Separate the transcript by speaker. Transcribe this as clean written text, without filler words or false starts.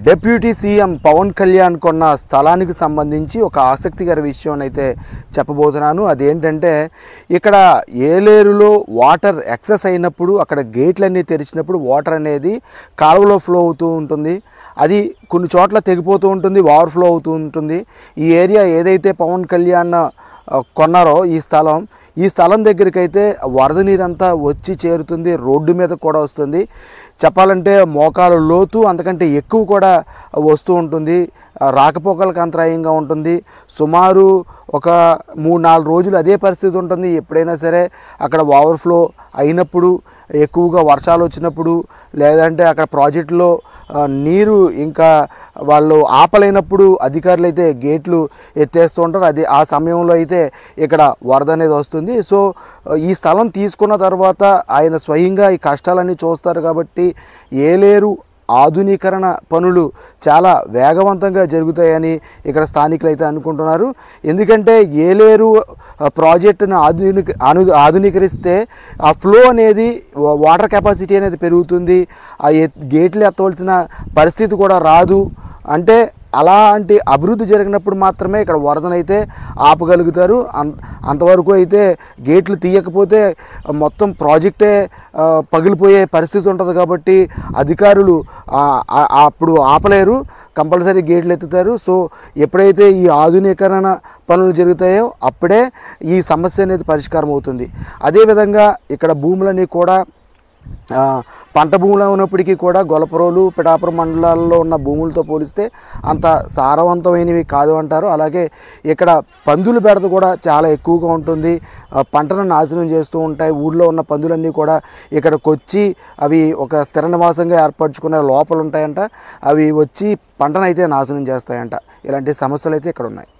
Speaker 1: Deputy CM Pawan Kalyan కొన్న స్థలానికి సంబంధించి ఒక ఆసక్తికర విషయం అయితే చెప్పబోతున్నాను. అదేంటంటే ఇక్కడ ఏలేరులో వాటర్ ఎక్సెస్ అయినప్పుడు అక్కడ గేట్లన్నీ తెరిచినప్పుడు వాటర్ అనేది కాలువలో ఫ్లో అవుతూ ఉంటుంది. అది కొన్ని చోట్ల తెగిపోతూ ఉంటుంది, ఓవర్ఫ్లో అవుతూ ఉంటుంది. ఈ ఏరియా ఏదైతే పవన్ కళ్యాణ్ కొన్నారో ఈ స్థలం దగ్గరికి అయితే వరద నీరంతా వచ్చి చేరుతుంది, రోడ్డు మీద కూడా వస్తుంది. చెప్పాలంటే మోకాలు లోతు అంతకంటే ఎక్కువ కూడా వస్తూ ఉంటుంది. రాకపోకలకు అంతరాయంగా ఉంటుంది. సుమారు ఒక 3-4 రోజులు అదే పరిస్థితి ఉంటుంది. ఎప్పుడైనా సరే అక్కడ ఓవర్ఫ్లో అయినప్పుడు, ఎక్కువగా వర్షాలు వచ్చినప్పుడు, లేదంటే అక్కడ ప్రాజెక్టులో నీరు ఇంకా వాళ్ళు ఆపలేనప్పుడు అధికారులు అయితే గేట్లు ఎత్తేస్తూ ఉంటారు. అది ఆ సమయంలో అయితే ఇక్కడ వరద అనేది వస్తుంది. సో ఈ స్థలం తీసుకున్న తర్వాత ఆయన స్వయంగా ఈ కష్టాలన్నీ చూస్తారు కాబట్టి ఏలేరు ఆధునీకరణ పనులు చాలా వేగవంతంగా జరుగుతాయని ఇక్కడ స్థానికులు అయితే అనుకుంటున్నారు. ఎందుకంటే ఏలేరు ప్రాజెక్టును ఆధునీకరిస్తే ఆ ఫ్లో అనేది, వాటర్ కెపాసిటీ అనేది పెరుగుతుంది. ఆ గేట్లు ఎత్తవలసిన పరిస్థితి కూడా రాదు. అంటే అలాంటి అభివృద్ధి జరిగినప్పుడు మాత్రమే ఇక్కడ వరదనైతే ఆపగలుగుతారు. అంతవరకు అయితే గేట్లు తీయకపోతే మొత్తం ప్రాజెక్టే పగిలిపోయే పరిస్థితి ఉంటుంది. కాబట్టి అధికారులు అప్పుడు ఆపలేరు, కంపల్సరీ గేట్లు ఎత్తుతారు. సో ఎప్పుడైతే ఈ ఆధునీకరణ పనులు జరుగుతాయో అప్పుడే ఈ సమస్య అనేది పరిష్కారం అవుతుంది. అదేవిధంగా ఇక్కడ భూములన్నీ కూడా పంట భూములు ఉన్నప్పటికీ కూడా గొల్లపురోలు, పిఠాపురం మండలాల్లో ఉన్న భూములతో పోలిస్తే అంత సారవంతమైనవి కాదు అంటారు. అలాగే ఇక్కడ పందుల బెడద కూడా చాలా ఎక్కువగా ఉంటుంది. పంటను నాశనం చేస్తూ ఉంటాయి. ఊళ్ళో ఉన్న పందులన్నీ కూడా ఇక్కడికి వచ్చి అవి ఒక స్థిర నివాసంగా ఏర్పరచుకునే లోపలు ఉంటాయంట. అవి వచ్చి పంటనైతే నాశనం చేస్తాయంట. ఇలాంటి సమస్యలు అయితే ఇక్కడ ఉన్నాయి.